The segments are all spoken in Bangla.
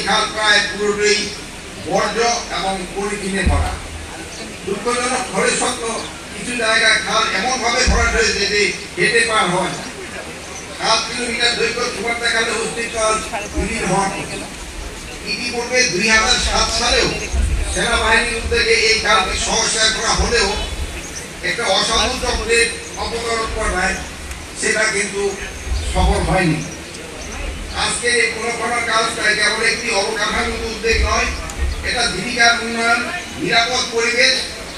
খাল প্রায় পুরোটাই বর্জ্য এবং পলিথিনে ভরা। দুঃখজনক হলে সত্য, কিছু জায়গায় খাল এমনভাবে ভরাট হয়েছে যে হেঁটে পার হয় না। 7 কিলোমিটার দৈর্ঘ্য সুপার দেখালে অস্তিত্ব বিলীন হওয়ার ইতিপূর্বে 2007 সালেও সেনাবাহিনীর উদ্যোগে এই খালটি সংস্কার করা হলেও একটা অসাধু চক্রের অপকরণ করায় সেটা কিন্তু সফল হয়নি। আজকে এই পুনর্গঠন কাজটা কেবল একটি অবকাঠামোগত উদ্যোগ নয়, এটা জীবিকার উন্নয়ন, নিরাপদ পরিবেশ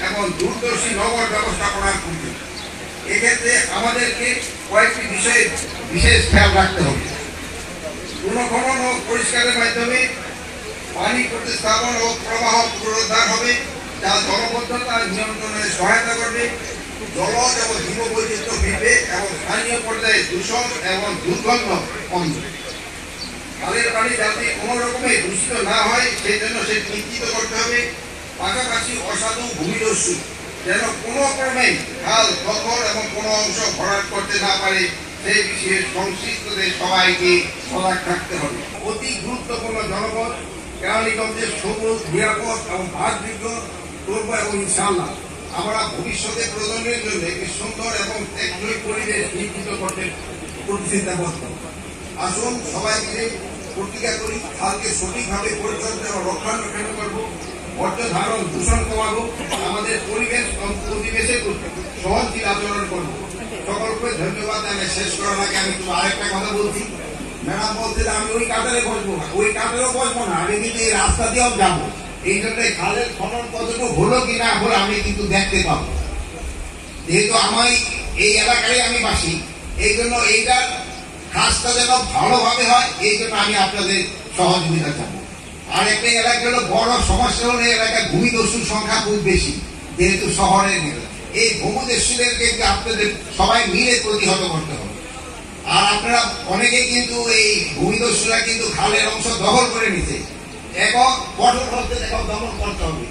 এবং দূরদর্শী নগর ব্যবস্থাপনার প্রয়োজন। এক্ষেত্রে আমাদেরকে কয়েকটি বিষয়ে বিশেষ খেয়াল রাখতে হবে। পুনর্গঠন ও পরিষ্কারের মাধ্যমে পানি প্রতিস্থাপন ও প্রবাহ পুনরুদ্ধার হবে, যা জলবদ্ধতা নিয়ন্ত্রণে সহায়তা করবে, জলজ এবং জীববৈচিত্র্য ফিরবে এবং স্থানীয় পর্যায়ে দূষণ এবং দুর্গন্ধ কমবে। খালের পানি যাতে কোনো রকমে দূষিত না হয় সেই জন্য সে নিশ্চিত করতে হবে। পাশাপাশি অসাধু ভূমিদস্যু যেন কোনো ক্রমে খাল দখল এবং কোনো অংশ ভরাট করতে না পারে সেই বিষয়ে সংশ্লিষ্টদের সবাইকে সজাগ থাকতে হবে। অতি গুরুত্বপূর্ণ জনপদ কেরানীগঞ্জের সবুজ, নিরাপদ এবং ভাতযোগ্য করব এবং ইনশাআল্লাহ আমরা ভবিষ্যতে প্রজন্মের জন্য একটি সুন্দর এবং টেকসই পরিবেশ নিশ্চিত করতে প্রতিশ্রুতিবদ্ধ। আসুন সবাই মিলে প্রতিজ্ঞা করি, খালকে সঠিকভাবে পরিচর্যা ও রক্ষণাবেক্ষণ করব, বর্জ্য ধারণ দূষণ কমাবো, আমাদের পরিবেশ পরিবেশের সহনশীল আচরণ করবো। সকলকে ধন্যবাদ। আমি শেষ করার আগে আমি আরেকটা কথা বলছি। ম্যাডাম বলছে যে আমি ওই কাতারে বসবো না, ওই কাতারেও বসবো না, আমি কিন্তু এই রাস্তা দিয়েও যাবো। এই জন্য খালের খনন কতটুকু হলো কি না হলো আমি কিন্তু দেখতে পাবো। যেহেতু আমি এই এলাকায় আমি বাসি, এই জন্য এইটা কাজটা যেন ভালোভাবে হয় এই জন্য আমি আপনাদের সহযোগিতা চাবো। আর একটা এলাকা হলো বড় সমস্যা হলো এই এলাকায় ভূমিদস্যুর সংখ্যা খুব বেশি, যেহেতু শহরের এই ভূমিদস্যুদেরকে আপনাদের সবাই মিলে প্রতিহত করতে হবে। আর আপনারা অনেকেই কিন্তু এই ভূমিদস্যুরা কিন্তু খালের অংশ দখল করে নিতে, এখন কঠোর হতে এখন দমন করতে হবে।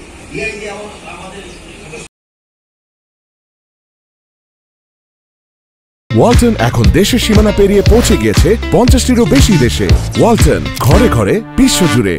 ওয়ালটন এখন দেশের সীমানা পেরিয়ে পৌঁছে গিয়েছে 50টিরও বেশি দেশে। ওয়ালটন, ঘরে ঘরে বিশ্বজুড়ে।